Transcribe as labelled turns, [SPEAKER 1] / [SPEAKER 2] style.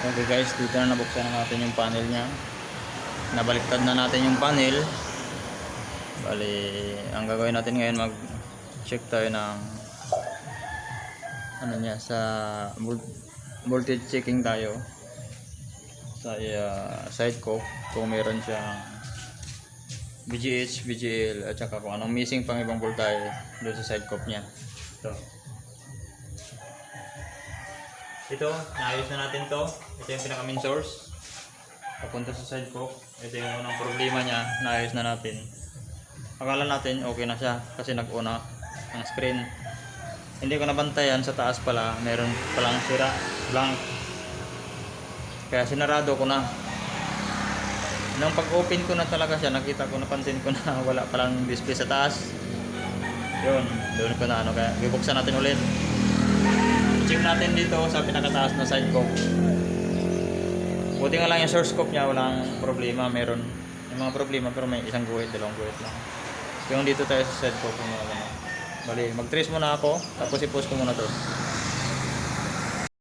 [SPEAKER 1] Okay guys, dito na nabuksan na natin yung panel nya. Nabaliktad na natin yung panel. Bali, ang gagawin natin ngayon, mag check tayo ng ano niya, sa voltage checking tayo sa side cope kung meron siyang VGH, VGL at saka kung anong missing pang ibang voltahe doon sa side cope nya. Ito, naayos na natin to. Ito yung pinaka main source papunta sa side cope. Ito yung unang problema nya, naayos na natin. Akala natin okay na siya kasi nag-una ang screen. Hindi ko nabantayan, sa taas pala meron palang sira, blank. Kaya sinarado ko na. Nung pag-open ko na talaga siya, nakita ko, napansin ko na wala palang display sa taas. Yun, doon ko na ano, kaya bubuksan natin ulit. Check natin dito sa pinakataas na side cope. Buti nga lang yung source cope niya, walang problema. Meron yung mga problema pero may isang guhit, dalawang guhit lang. Yung dito tayo sa side cope, bali, mag-trace muna ako tapos i-post ko muna to.